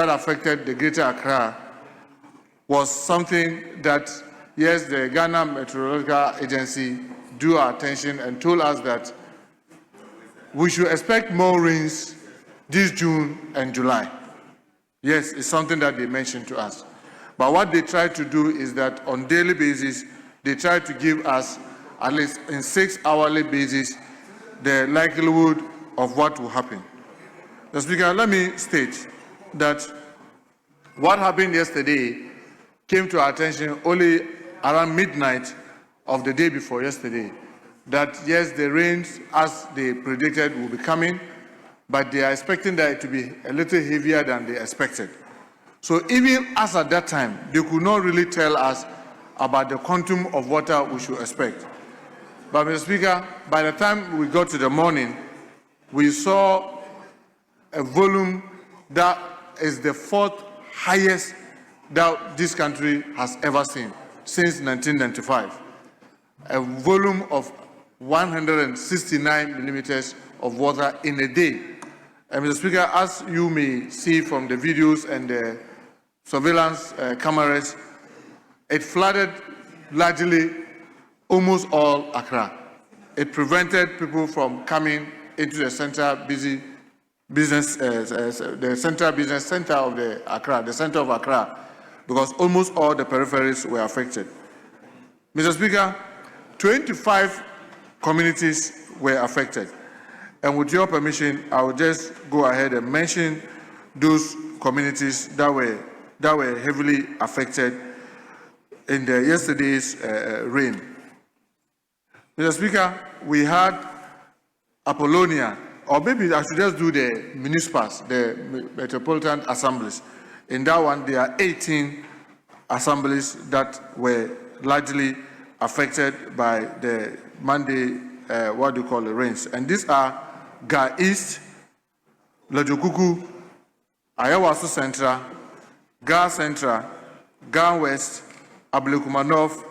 that affected the Greater Accra was something that, yes, the Ghana Meteorological Agency drew our attention and told us that we should expect more rains this June and July. Yes, it's something that they mentioned to us. But what they try to do is that on daily basis, they try to give us, at least in 6 hourly basis, the likelihood of what will happen. Mr. Speaker, let me state that what happened yesterday came to our attention only around midnight of the day before yesterday. That yes, the rains, as they predicted, will be coming, but they are expecting that it to be a little heavier than they expected. So even as at that time, they could not really tell us about the quantum of water we should expect. But Mr. Speaker, by the time we got to the morning, we saw a volume that is the 4th highest that this country has ever seen since 1995. A volume of 169 millimeters of water in a day. And Mr. Speaker, as you may see from the videos and the surveillance cameras, it flooded largely almost all Accra. It prevented people from coming into the central the central business center of the Accra, the center of Accra, because almost all the peripheries were affected. Mr. Speaker, 25 communities were affected. And with your permission, I will just go ahead and mention those communities that were heavily affected in the yesterday's rain. Mr. Speaker, we had Apollonia, or maybe I should just do the municipals, the metropolitan assemblies. In that one, there are 18 assemblies that were largely affected by the Monday, the rains. And these are Ga East, Lajokuku, Ayawaso Central, Ga Central, Ga West, Ablekuma North,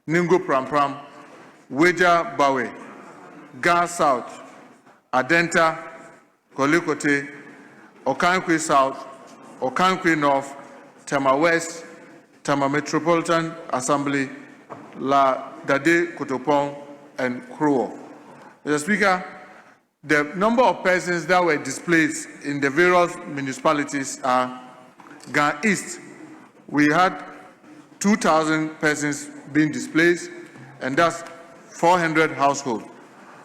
Ningo Prampram, Weja Bawe, Ga South, Adenta, Kolikote, Okankwe South, Okankwe North, Tama West, Tama Metropolitan Assembly, La Dade Kotopong, and Kruo. Mr. Speaker, the number of persons that were displaced in the various municipalities are Ga East. We had 2,000 persons being displaced, and that's 400 households.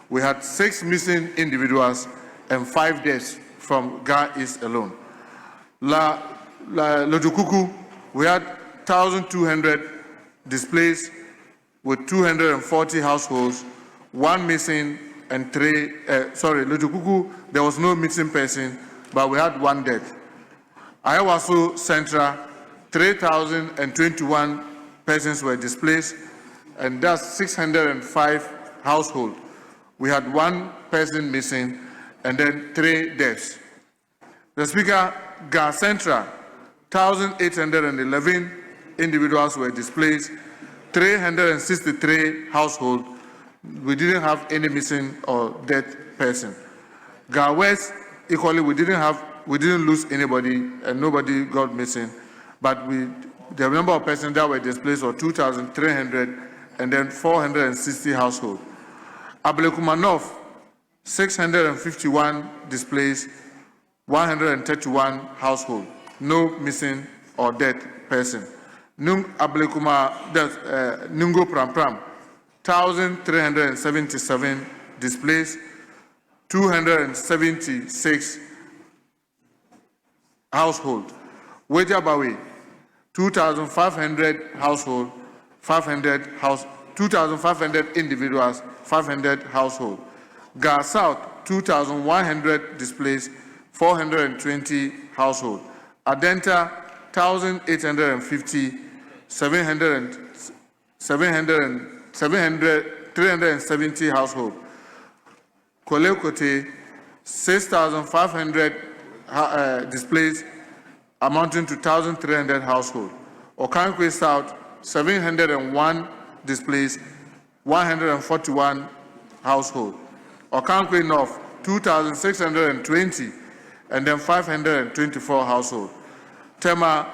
We had 6 missing individuals and 5 deaths from Ga East alone. Lojokuku, we had 1,200 displaced with 240 households, 1 missing and 3, Lojokuku, there was no missing person, but we had 1 death. Ayawaso Central, 3,021 persons were displaced, and that's 605 households. We had 1 person missing and then 3 deaths. The Speaker, Ga Central, 1,811 individuals were displaced, 363 households. We didn't have any missing or dead person. Ga West, equally, we didn't lose anybody and nobody got missing, but the number of persons that were displaced were 2,300 and then 460 households. Ablekuma North, 651 displaced, 131 households, no missing or dead person. Ablekuma, Nungo Prampram, 1,377 displaced, 276 households. Wejabawe, 2,500 households, 2,500 individuals, 500 households. Ga South, 2,100 displaced, 420 households. Adenta, 1,850, 370 households. Kolekote, 6,500 displaced, amounting to 1,300 households. Okankwe South, 701 displaced, 141 households. Okankwe North, 2,620, and then 524 households. Tema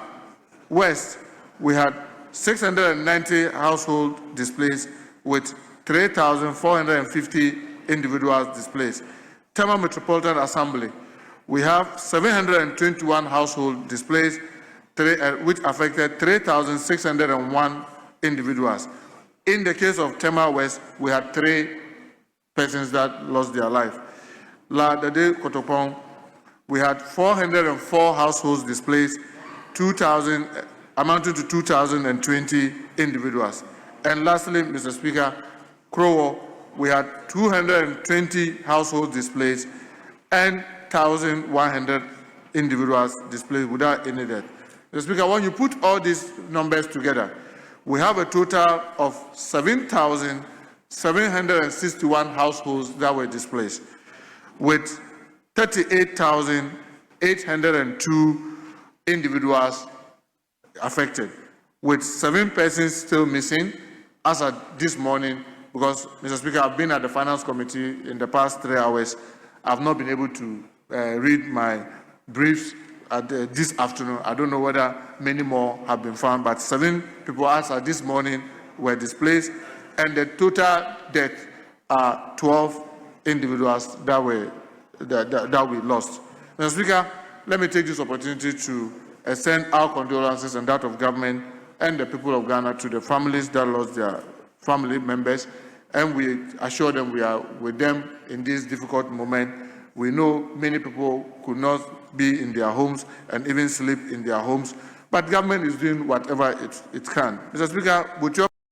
West, we had 690 household displaced with 3,450 individuals displaced. Tema Metropolitan Assembly, we have 721 household displaced, which affected 3,601 individuals. In the case of Tema West, we had 3 persons that lost their life. La Dade Kotopong, we had 404 households displaced, amounting to 2,020 individuals. And lastly, Mr. Speaker, Krowo, we had 220 households displaced and 1,100 individuals displaced without any death. Mr. Speaker, when you put all these numbers together, we have a total of 7,761 households that were displaced, with 38,802 individuals affected, with 7 persons still missing as of this morning, because, Mr. Speaker, I've been at the Finance Committee in the past 3 hours. I've not been able to read my briefs this afternoon. I don't know whether many more have been found, but 7 people as of this morning were displaced, and the total death are 12 individuals that we lost. Mr. Speaker, let me take this opportunity to extend our condolences and that of government and the people of Ghana to the families that lost their family members, and we assure them we are with them in this difficult moment. We know many people could not be in their homes and even sleep in their homes, but government is doing whatever it can. Mr. Speaker, with your